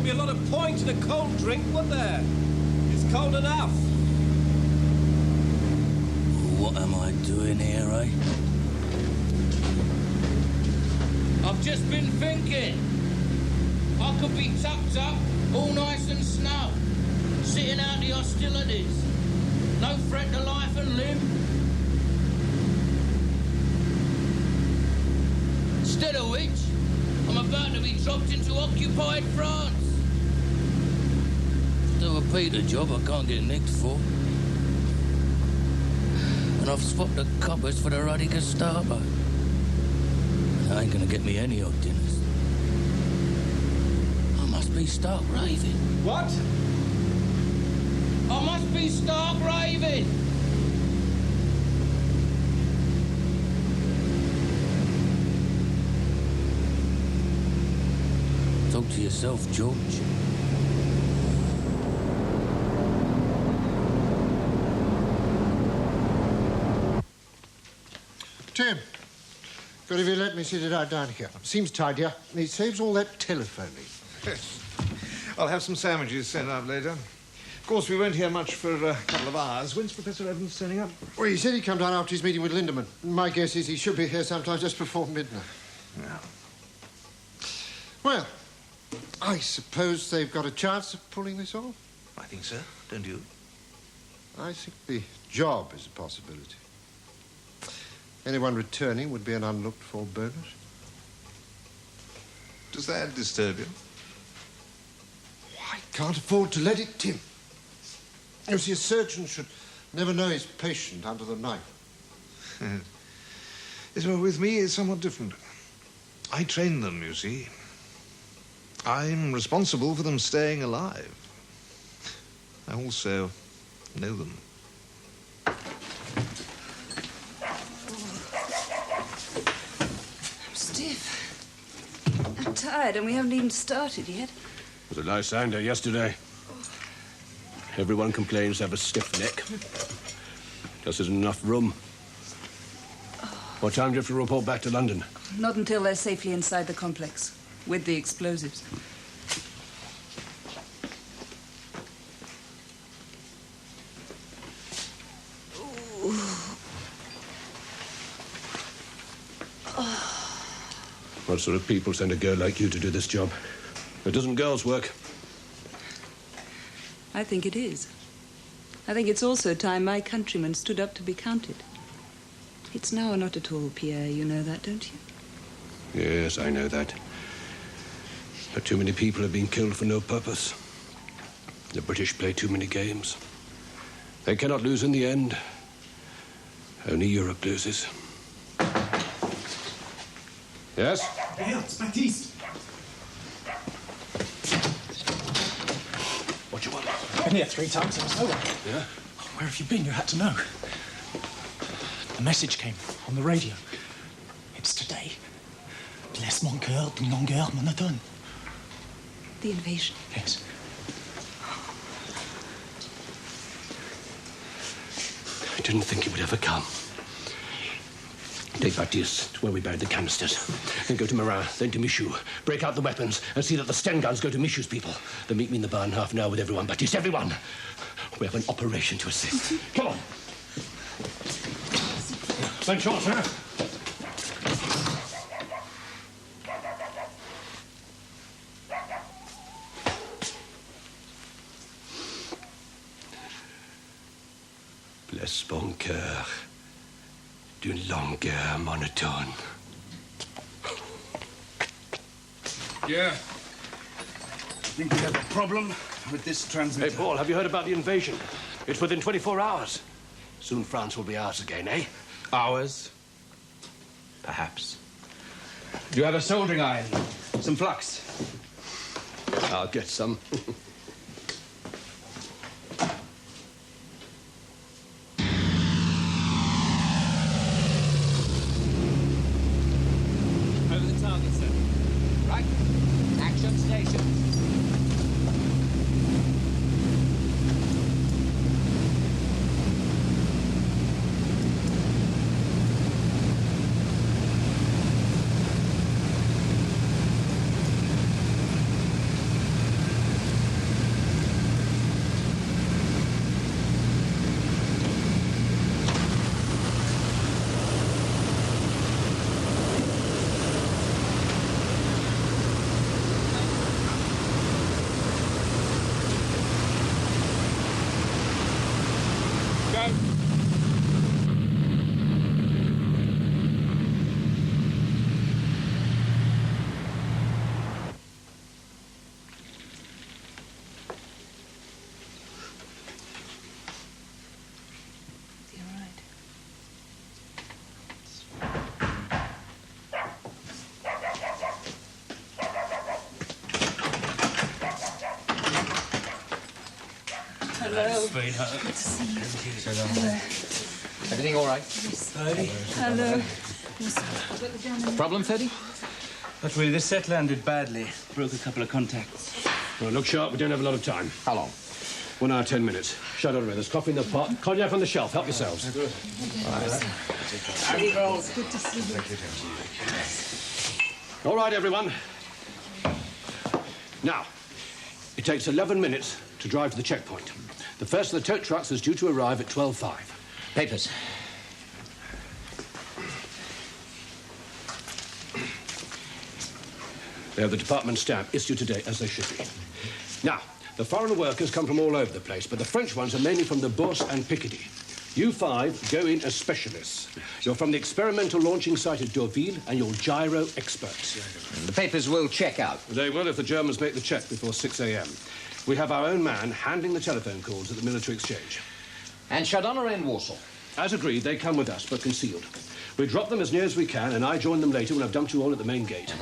be a lot of point in a cold drink, would there? It's cold enough. What am I doing here, eh? I've just been thinking. I could be tucked up, all nice and snug, sitting out the hostilities. No threat to life and limb. Instead of which, I'm about to be dropped into occupied France. Do a Peter job I can't get nicked for. And I've swapped the coppers for the ruddy Gestapo. I ain't gonna get me any odd dinners. I must be stark raving. What? I must be stark raving. Talk to yourself, George. Tim, could you let me sit it out down here? Seems tidier. It saves all that telephoning. Yes. I'll have some sandwiches sent up later. Of course, we won't hear much for a couple of hours. When's Professor Evans turning up? Well, he said he'd come down after his meeting with Lindemann. My guess is he should be here sometime just before midnight. Yeah. Well, I suppose they've got a chance of pulling this off. I think so, don't you? I think the job is a possibility. Anyone returning would be an unlooked-for bonus. Does that disturb you? I can't afford to let it, Tim. You see, a surgeon should never know his patient under the knife. Yes, well, with me, it's somewhat different. I train them, you see. I'm responsible for them staying alive. I also know them. I'm stiff. I'm tired, and we haven't even started yet. It was a nice sounder yesterday. Everyone complains they have a stiff neck. Just isn't enough room. What time do you have to report back to London? Not until they're safely inside the complex, with the explosives. What sort of people send a girl like you to do this job? It doesn't girls' work. I think it is. I think it's also time my countrymen stood up to be counted. It's now or not at all, Pierre. You know that, don't you? Yes, I know that. But too many people have been killed for no purpose. The British play too many games. They cannot lose in the end. Only Europe loses. Yes? Pierre, it's Baptiste. What do you want? I've been here 3 times, there was no one. Yeah? Where have you been? You had to know. The message came on the radio. It's today. Laisse mon cœur d'une longueur monotone. The invasion. Yes. I didn't think it would ever come. Take Baptiste to where we buried the canisters. Then go to Morin, then to Michoud. Break out the weapons and see that the Sten guns go to Michoud's people. Then meet me in the barn half an hour with everyone, Baptiste, everyone. We have an operation to assist. Come on. Thanks, short, sir. Blesse mon cœur d'une longueur monotone. Yeah. Think we have a problem with this transmitter. Hey, Paul, have you heard about the invasion? It's within 24 hours. Soon France will be ours again, eh? Ours? Perhaps. Do you have a soldering iron? Some flux? I'll get some. Over the target, sir. Right. Action station. Hello. Sweetheart. Good to see you. Hello. Everything all right? Hello. Problem, Teddy? Not really. This set landed badly. Broke a couple of contacts. Well, look sharp. We don't have a lot of time. How long? 1 hour, 10 minutes. Shut up, there's coffee in the pot. Cognac on the shelf. Help yourselves. It's good to see you. All right, everyone. Now, it takes 11 minutes to drive to the checkpoint. The first of the tow trucks is due to arrive at 12:05. Papers. They have the department stamp issued today, as they should be. Now, the foreign workers come from all over the place, but the French ones are mainly from the Bourse and Picardy. You 5 go in as specialists. You're from the experimental launching site at Deauville, and you're gyro experts. The papers will check out. They will if the Germans make the check before 6 a.m. We have our own man handling the telephone calls at the military exchange. And Chardon are in Warsaw. As agreed, they come with us, but concealed. We drop them as near as we can, and I join them later when I've dumped you all at the main gate.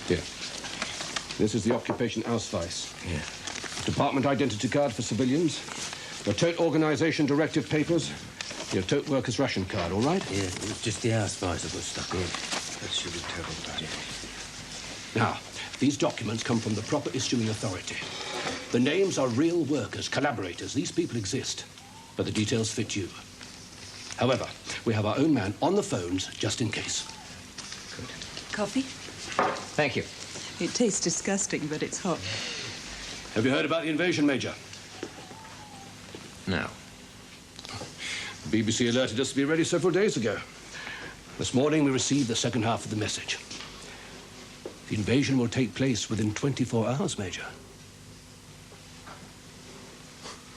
Here. This is the occupation Ausweis. Yeah. Department identity card for civilians. Your tote organization directive papers. Your tote workers ration card, all right? Yeah, it was just the Ausweis that was stuck in. That should be terrible. Now, these documents come from the proper issuing authority. The names are real workers, collaborators. These people exist, but the details fit you. However, we have our own man on the phones just in case. Good. Coffee? Thank you. It tastes disgusting, but it's hot. Have you heard about the invasion, Major? No. The BBC alerted us to be ready several days ago. This morning, we received the second half of the message. The invasion will take place within 24 hours, Major.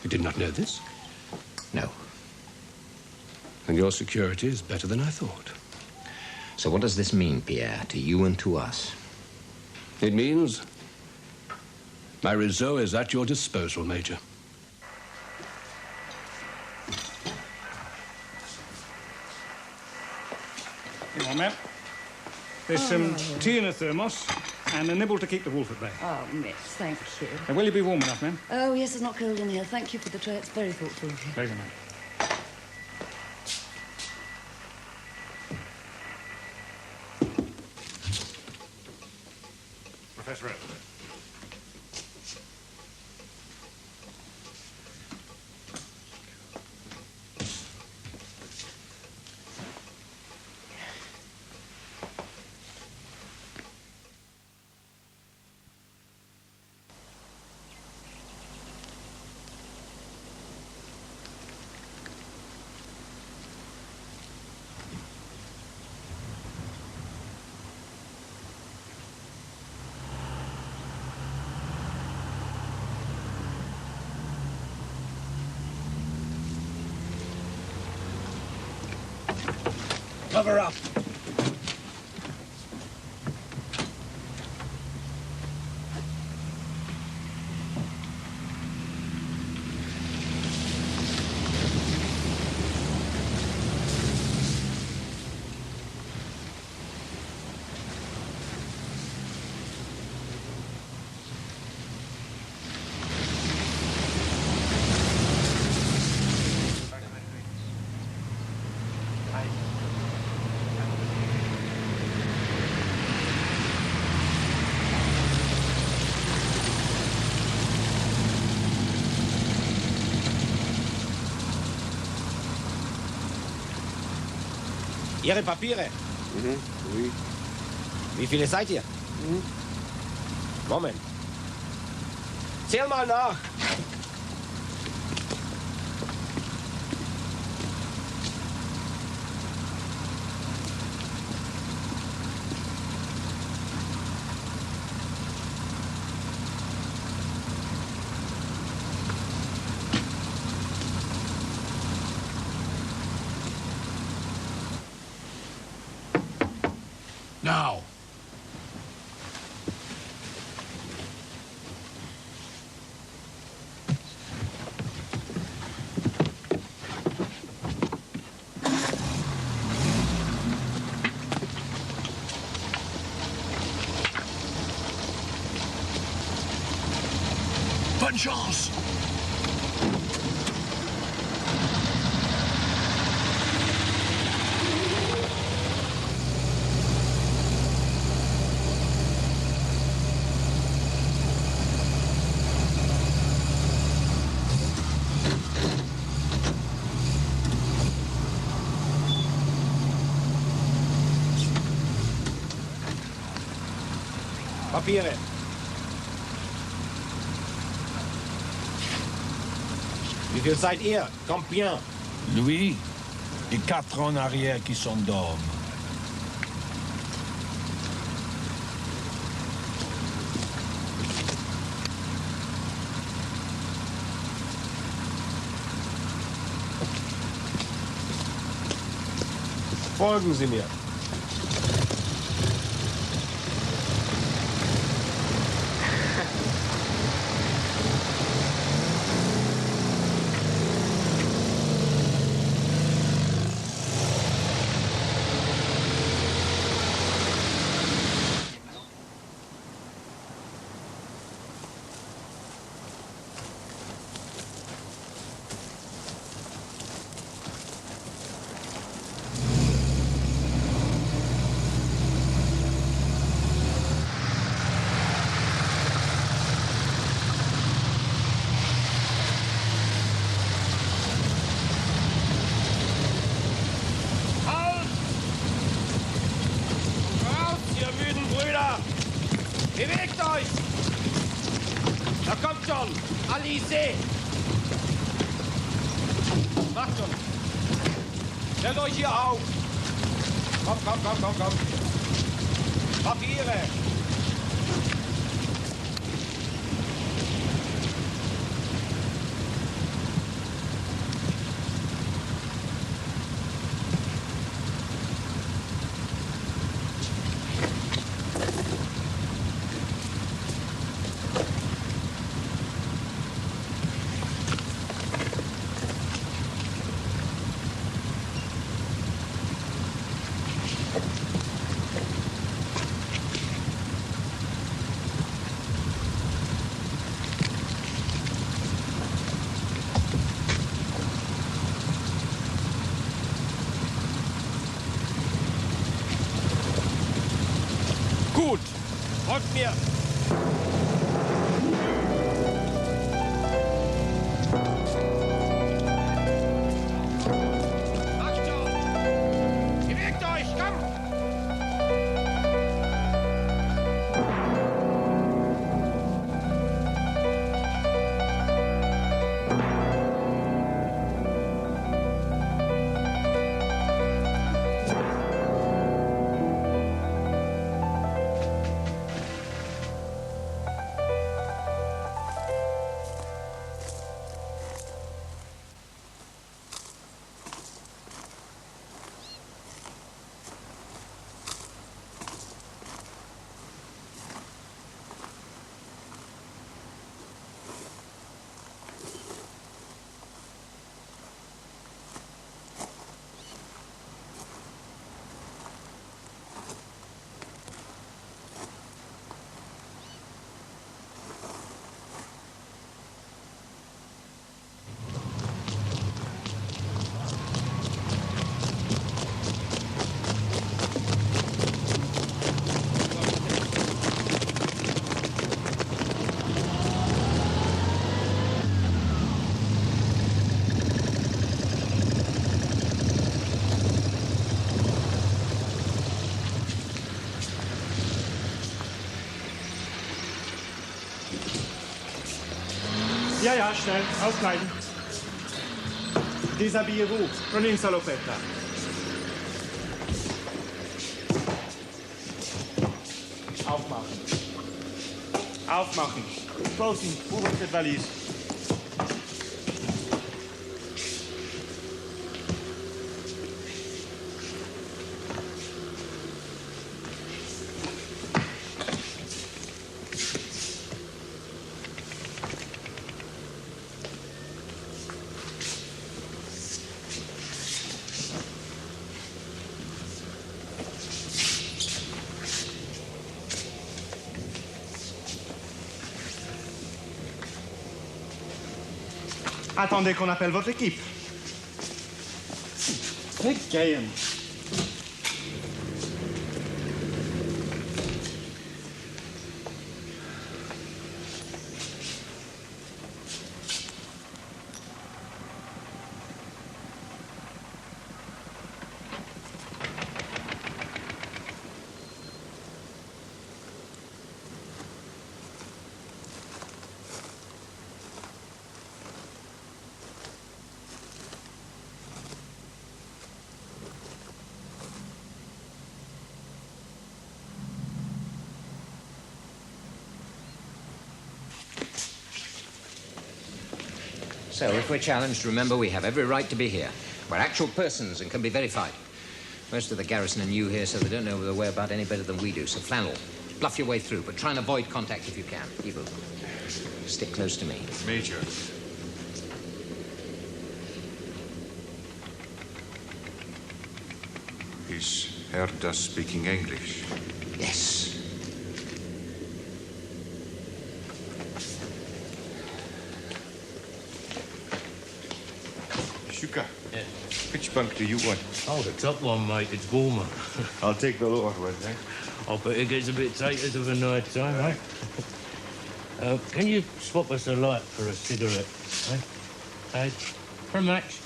You did not know this? No. And your security is better than I thought. So what does this mean, Pierre, to you and to us? It means my réseau is at your disposal, Major. Come on, ma'am. There's some tea in a thermos and a nibble to keep the wolf at bay. Oh, miss, thank you. Now, will you be warm enough, ma'am? Oh, yes, it's not cold in here. Thank you for the tray. It's very thoughtful of you. Pleasure, ma'am. Professor Edwards. Cover up. Ihre Papiere? Oui. Wie viele seid ihr? Moment. Zähl mal nach. Now. Bonne chance. Papiere. Wie viel seid ihr? Combien? Louis, et 4 en arrière qui s'endorment. Folgen Sie mir. Bewegt euch! Da kommt schon! Alice! Macht schon! Stellt euch hier auf! Komm! Papiere! Gut, folgt mir. Macht schon! Bewegt euch, komm! Ja, schnell, aufkleiden. Déshabillez-vous, prenez une salopette là. Aufmachen. Posten, ouvre cette valise. Attendez qu'on appelle votre équipe. Big game. So, if we're challenged, remember we have every right to be here. We're actual persons and can be verified. Most of the garrison are new here, so they don't know their way about any better than we do. So, flannel, bluff your way through, but try and avoid contact if you can. Evil, stick close to me. Major. Is Herda speaking English? Yes. Shuka. Yeah. Which bunk do you want? Oh, the top one, mate. It's warmer. I'll take the lower one, eh? I bet it gets a bit tighter of a night time, eh? Can you swap us a light for a cigarette, eh? For a match?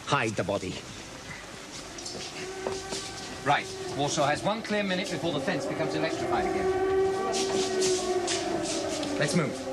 Hide the body. Right. Warsaw has 1 clear minute before the fence becomes electrified again. Let's move.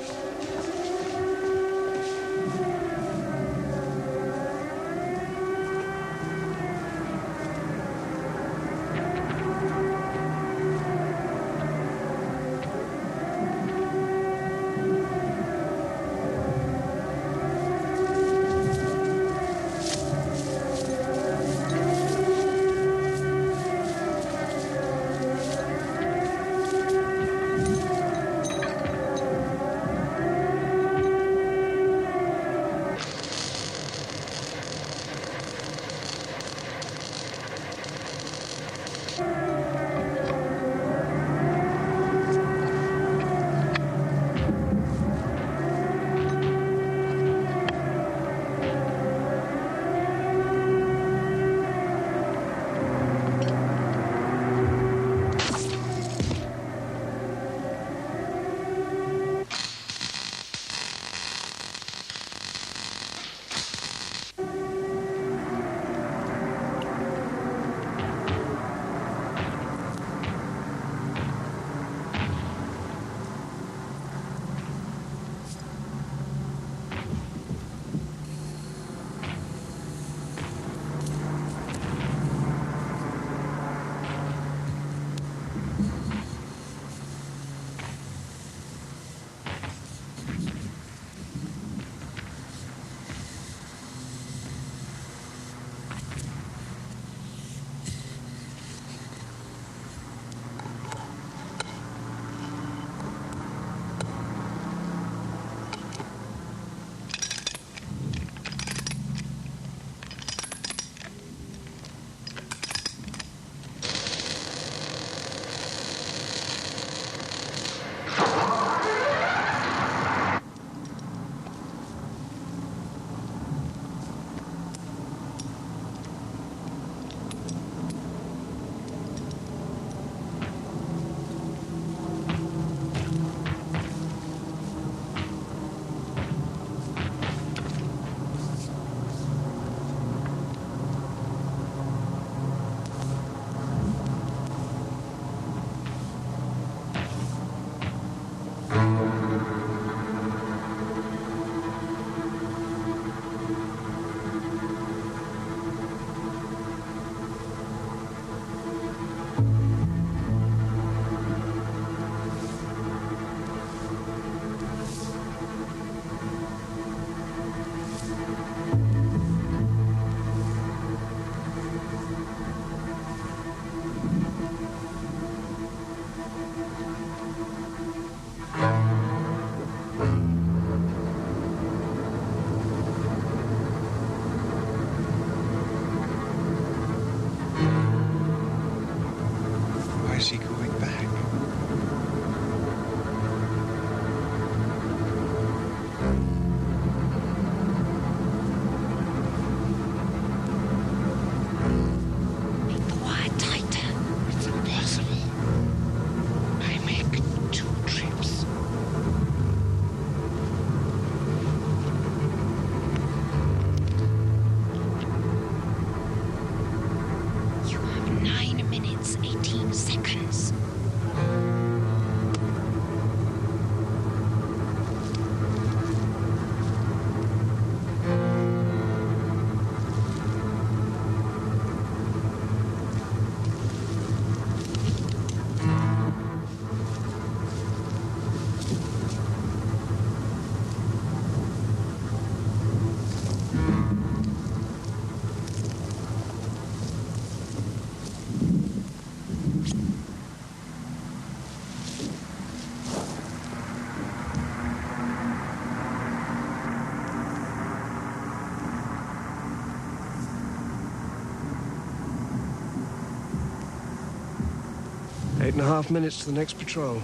8.5 minutes to the next patrol.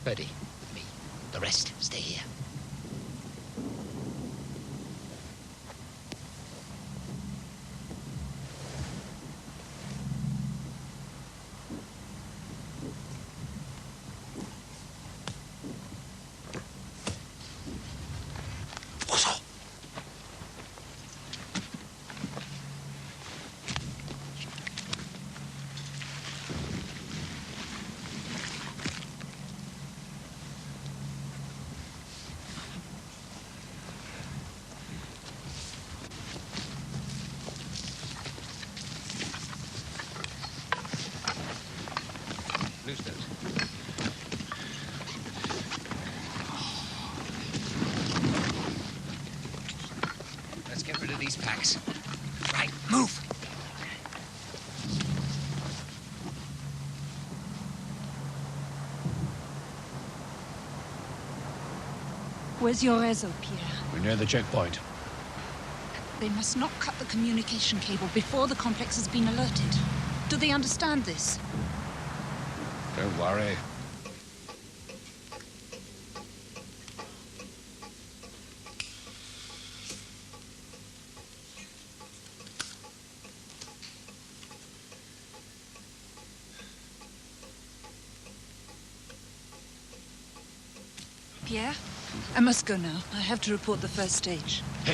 Birdie, me. The rest, stay here. Let's get rid of these packs. Right, move! Where's your réseau, Pierre? We're near the checkpoint. They must not cut the communication cable before the complex has been alerted. Do they understand this? Don't worry. Pierre, I must go now. I have to report the first stage. Hey.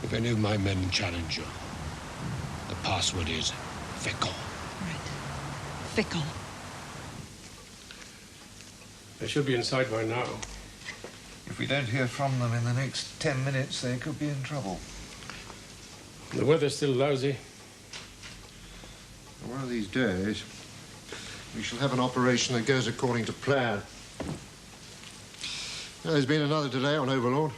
If any of my men challenge you, the password is fécond. Fécond. They should be inside by now. If we don't hear from them in the next 10 minutes, they could be in trouble. The weather's still lousy. One of these days, we shall have an operation that goes according to plan. There's been another delay on Overlord.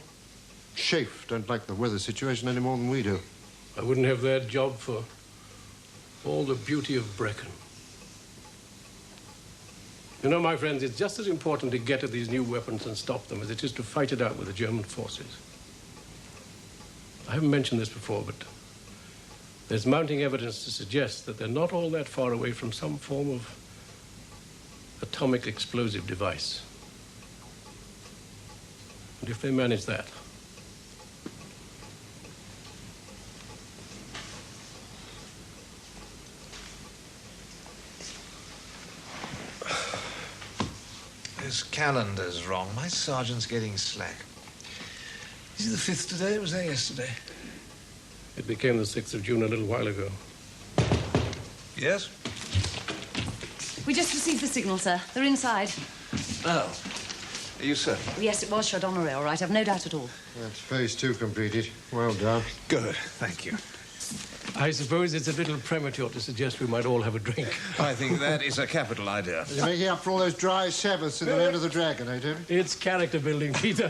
Chafe don't like the weather situation any more than we do. I wouldn't have their job for all the beauty of Brecon. You know, my friends, it's just as important to get at these new weapons and stop them as it is to fight it out with the German forces. I haven't mentioned this before, but there's mounting evidence to suggest that they're not all that far away from some form of atomic explosive device. And if they manage that, This calendar's wrong. My sergeant's getting slack. Is it the 5th today? Or was that yesterday? It became the 6th of June a little while ago. Yes? We just received the signal, sir. They're inside. Oh. Are you certain? Yes, it was Chardonneret, all right. I've no doubt at all. That's phase 2 completed. Well done. Good. Thank you. I suppose it's a little premature to suggest we might all have a drink. I think that is a capital idea. You're making up for all those dry Sabbaths in the Land of the Dragon, eh, David? It's character building, Peter.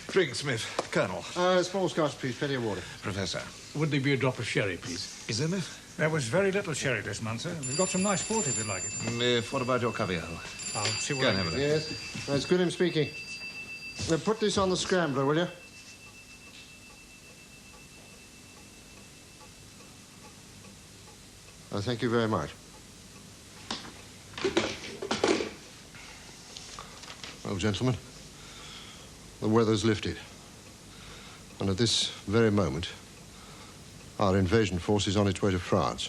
Drink, Smith. Colonel. Small scotch, please. Plenty of water. Professor. Would there be a drop of sherry, please? Is there, Miff? There was very little sherry this month, sir. We've got some nice port if you'd like it. Miff, what about your caviar? I'll see what Go I and can have a do. look. Yes. That's good him speaking. Now put this on the scrambler, will you? Thank you very much. Well, gentlemen, the weather's lifted. And at this very moment, our invasion force is on its way to France.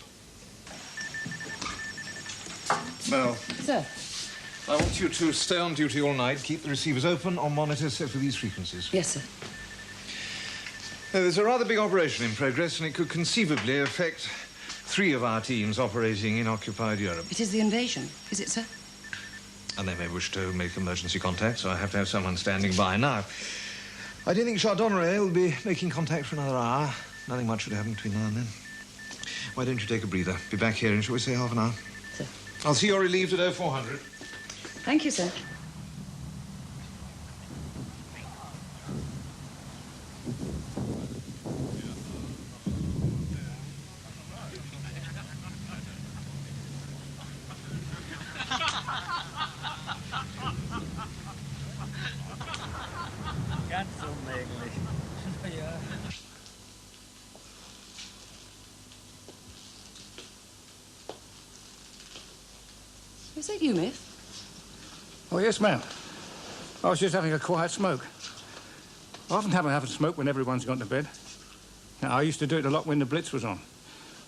Mel. Sir. I want you to stay on duty all night, keep the receivers open on monitor set for these frequencies. Yes, sir. Now, there's a rather big operation in progress, and it could conceivably affect 3 of our teams operating in occupied Europe. It is the invasion, is it, sir? And they may wish to make emergency contact, so I have to have someone standing by. Now, I don't think Chardonneret will be making contact for another hour. Nothing much should happen between now and then. Why don't you take a breather? Be back here in, shall we say, half an hour? Sir. I'll see you're relieved at 0400. Thank you, sir. Is that you, Miff? Oh, yes, ma'am. I was just having a quiet smoke. I often have a smoke when everyone's gone to bed. Now, I used to do it a lot when the Blitz was on.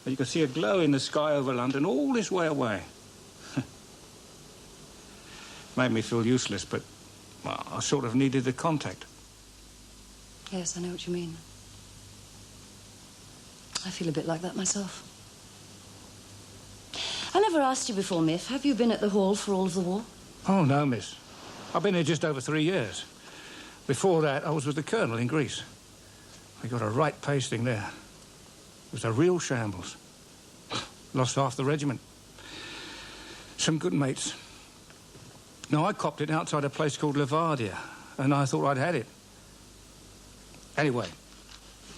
You could see a glow in the sky over London all this way away. Made me feel useless, but well, I sort of needed the contact. Yes, I know what you mean. I feel a bit like that myself. I never asked you before, Miff. Have you been at the hall for all of the war? Oh, no, miss. I've been here just over 3 years. Before that, I was with the Colonel in Greece. We got a right pasting there. It was a real shambles. Lost half the regiment. Some good mates. No, I copped it outside a place called Lavardia, and I thought I'd had it. Anyway,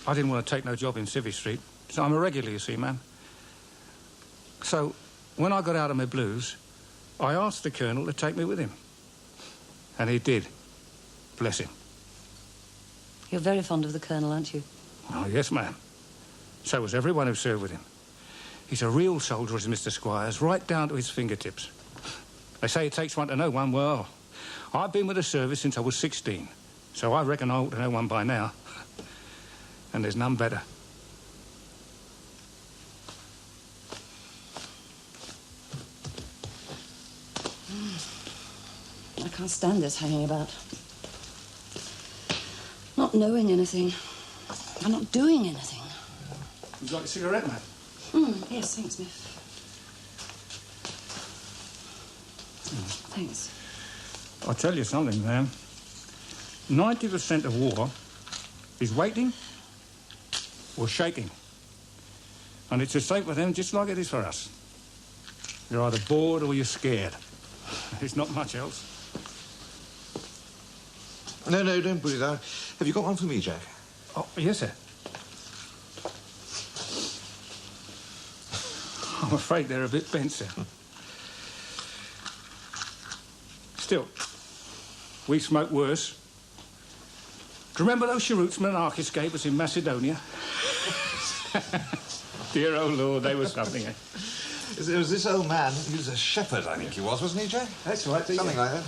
I didn't want to take no job in Civvy Street, so I'm a regular, you see, ma'am. So, when I got out of my blues, I asked the Colonel to take me with him. And he did. Bless him. You're very fond of the Colonel, aren't you? Oh, yes, ma'am. So was everyone who served with him. He's a real soldier, is Mr. Squires, right down to his fingertips. They say it takes one to know one. Well, I've been with the service since I was 16, so I reckon I ought to know one by now. And there's none better. I can't stand this hanging about. Not knowing anything. I'm not doing anything. Would you like a cigarette, ma'am? Yes, thanks, Miff. Thanks. I'll tell you something, ma'am. 90% of war is waiting or shaking. And it's the same for them just like it is for us. You're either bored or you're scared. There's not much else. No, don't put it down. Have you got one for me, Jack? Oh, yes, sir. I'm afraid they're a bit bent, sir. Still, we smoke worse. Do you remember those cheroots monarchists gave us in Macedonia? Dear old Lord, they were something, eh? There was this old man, he was a shepherd, I think he was, wasn't he, Jack? That's right. Something like that.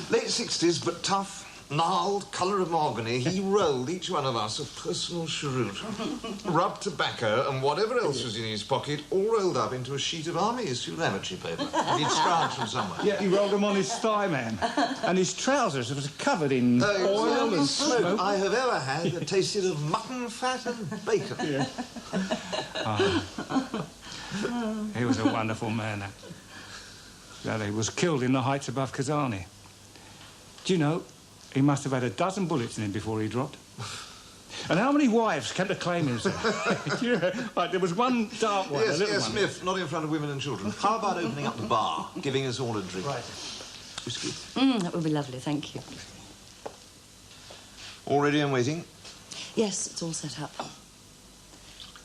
Late 60s, but tough. gnarled, colour of mahogany, he rolled each one of us a personal cheroot, rubbed tobacco and whatever else was in his pocket, all rolled up into a sheet of army issue lavatory paper. He'd scrounged from somewhere. Yeah, he rolled them on his thigh, man. And his trousers was covered in oil and smoke. I have ever had that tasted of mutton fat and bacon. Yeah. He was a wonderful man, that. That he was killed in the heights above Kazani. Do you know, he must have had a dozen bullets in him before he dropped. And how many wives came to claim him, sir? Like, there was one dark one, Yes, a little yes, one. Smith, not in front of women and children. How about opening up the bar, giving us all a drink? Right. Whiskey. That would be lovely, thank you. All ready and waiting? Yes, it's all set up.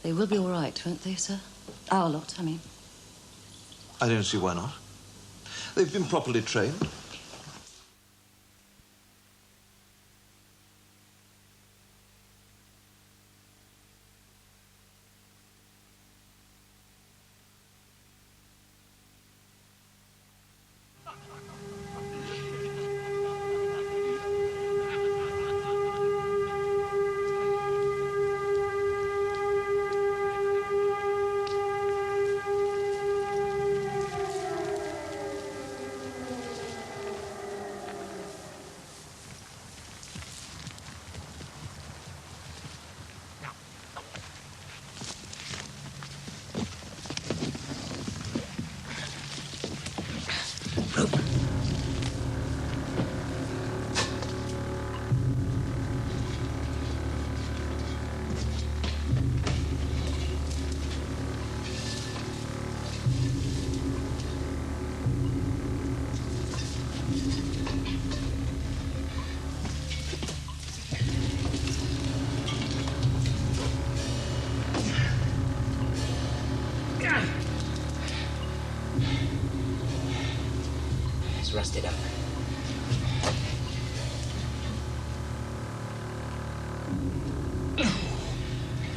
They will be all right, won't they, sir? Our lot, I mean. I don't see why not. They've been properly trained. It's rusted up.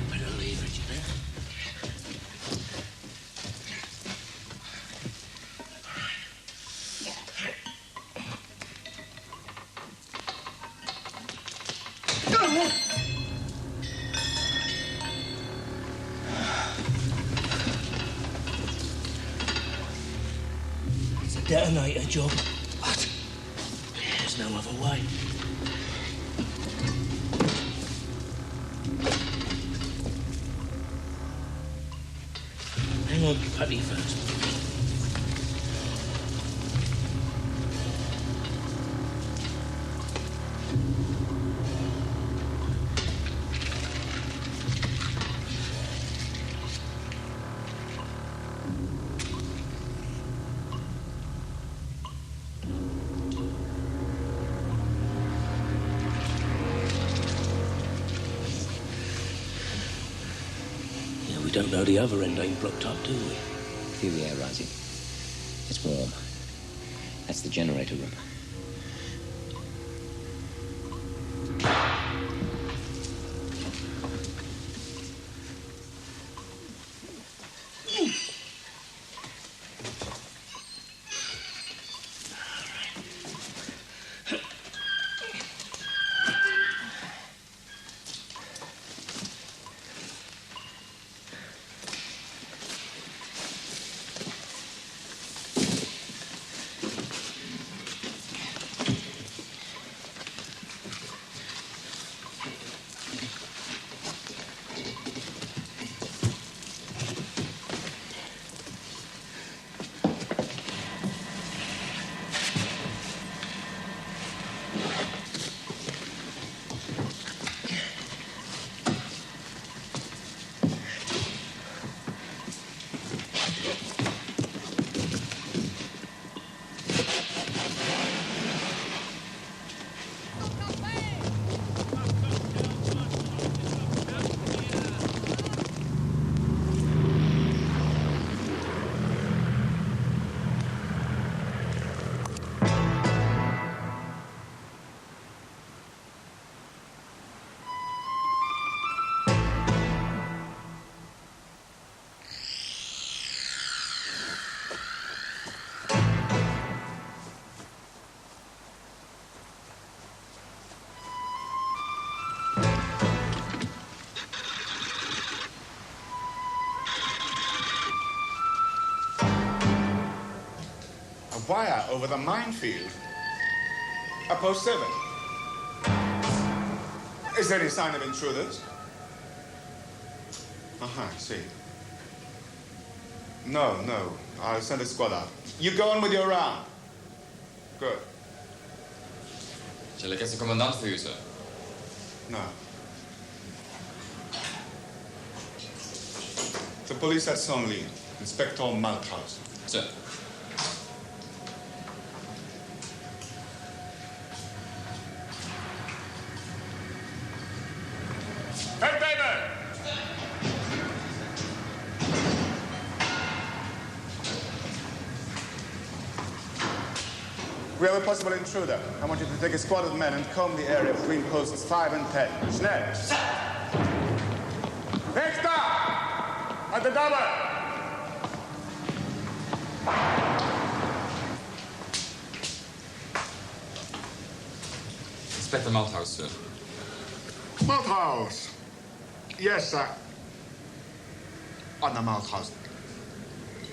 Better leave it, you know. It's a detonator job. What? There's no other way. Hang on, putty first. Yeah, we don't know the other end ain't blocked up, do we? Feel the air rising. It's warm. That's the generator room. wire over the minefield. At post 7. Is there any sign of intruders? I see. No. I'll send a squad out. You go on with your round. Good. Shall I get the commandant for you, sir? No. The police at Senlis. Inspector Malthouse. Sir. Hey, David! We have a possible intruder. I want you to take a squad of men and comb the area between posts 5 and 10. Schnell! Next up! At the double! Inspector Malthouse, sir. Malthouse! Yes, sir. On the Malthouse.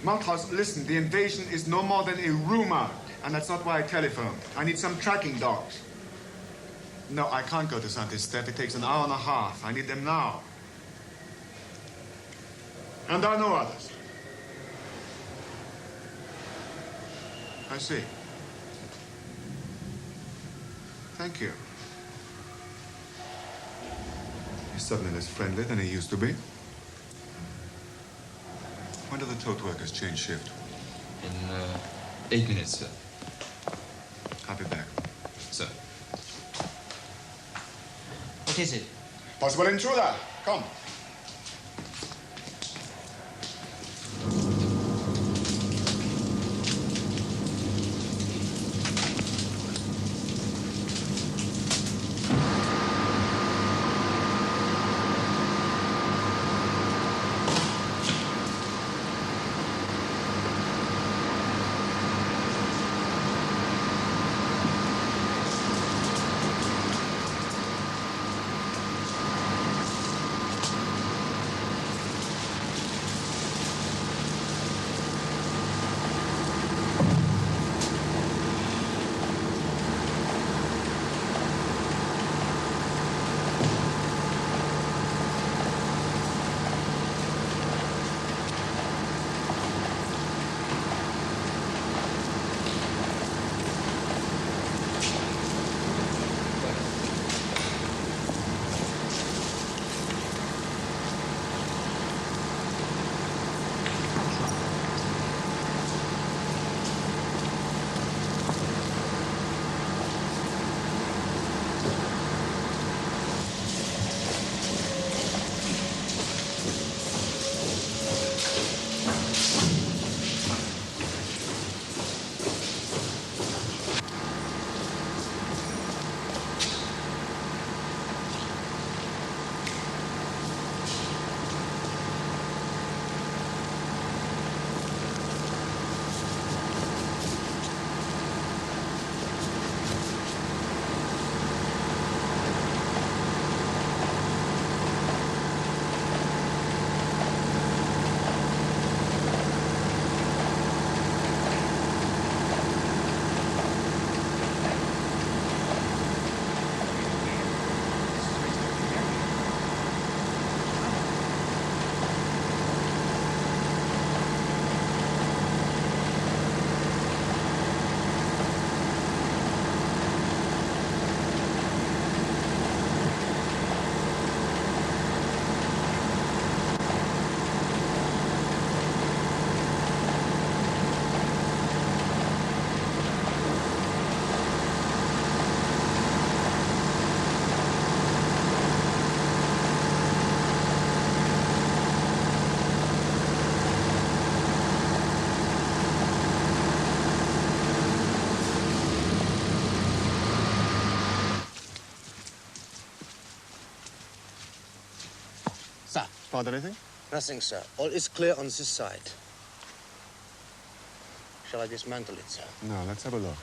Malthouse, listen, the invasion is no more than a rumor, and that's not why I telephoned. I need some tracking dogs. No, I can't go to Saint-Estèphe. It takes an hour and a half. I need them now. And there are no others. I see. Thank you. He's suddenly less friendly than he used to be. When do the tote workers change shift? In 8 minutes, sir. I'll be back. Sir. What is it? Possible intruder. Come. Found anything? Nothing, sir. All is clear on this side. Shall I dismantle it, sir? No, let's have a look.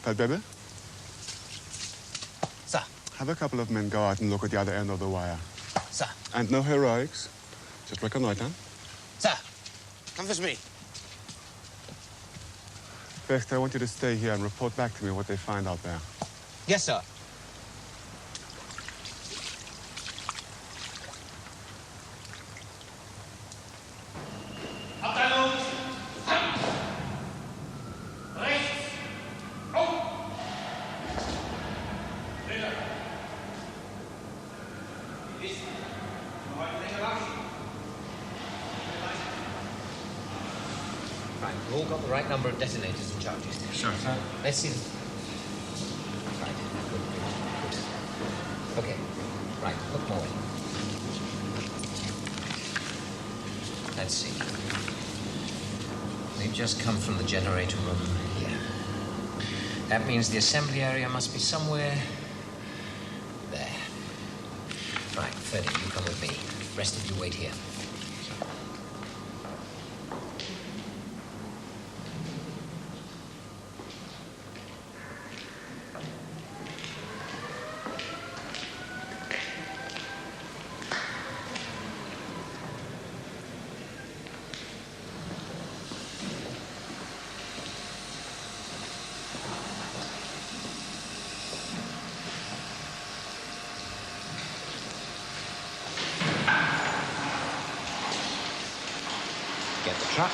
Feldwebel? Sir. Have a couple of men go out and look at the other end of the wire. Sir. And no heroics. Just reconnoiter. Sir. Come with me. First, I want you to stay here and report back to me what they find out there. Yes, sir. Abteilung! Rechts! Auf! Schneller! Listen. Heute länger waschen. Right, we've all got the right number of detonators and charges. Sure, sir. Let's see them. Right, good. Okay, right, look more. Let's see. We've just come from the generator room here. That means the assembly area must be somewhere there. Right, Ferdy, you come with me. The rest of you wait here. Get the truck.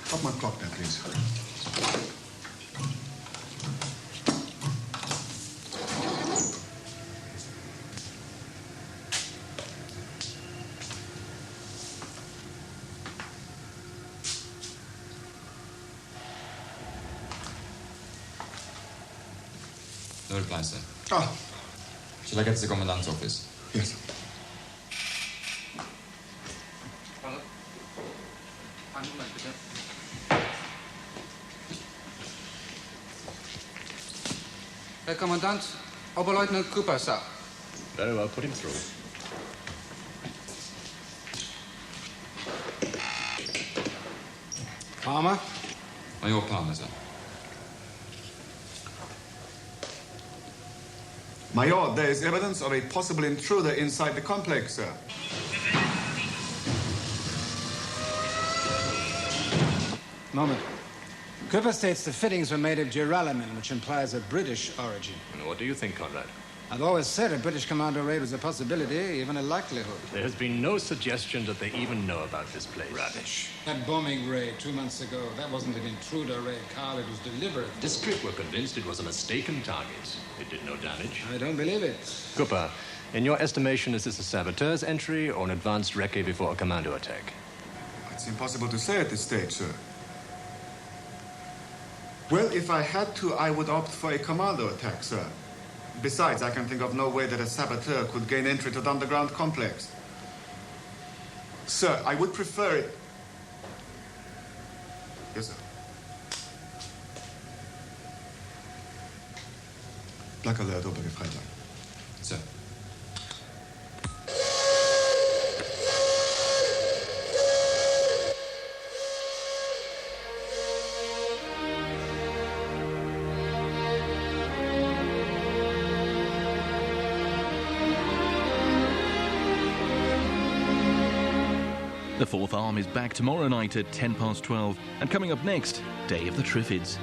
Stop my clock there, please. No reply, sir. Ah. Shall I get to the commandant's office? Yes. Einen Moment, bitte. Herr Kommandant, Oberleutnant Cooper, sir. Very well, put him through. Palmer? Major Palmer, sir. Major, there is evidence of a possible intruder inside the complex, sir. Moment. Cooper states the fittings were made of duralumin, which implies a British origin. And what do you think, Conrad? I've always said a British commando raid was a possibility, even a likelihood. There has been no suggestion that they even know about this place. Rubbish. That bombing raid 2 months ago, that wasn't an intruder raid, Carl. It was deliberate. District were convinced it was a mistaken target. It did no damage. I don't believe it. Cooper, in your estimation, is this a saboteur's entry or an advanced recce before a commando attack? It's impossible to say at this stage, sir. Well, if I had to, I would opt for a commando attack, sir. Besides, I can think of no way that a saboteur could gain entry to the underground complex. Sir, I would prefer it. Yes, sir. Black alert, obere Freitag. Sir. The Fourth Arm is back tomorrow night at 12:10. And coming up next, Day of the Triffids.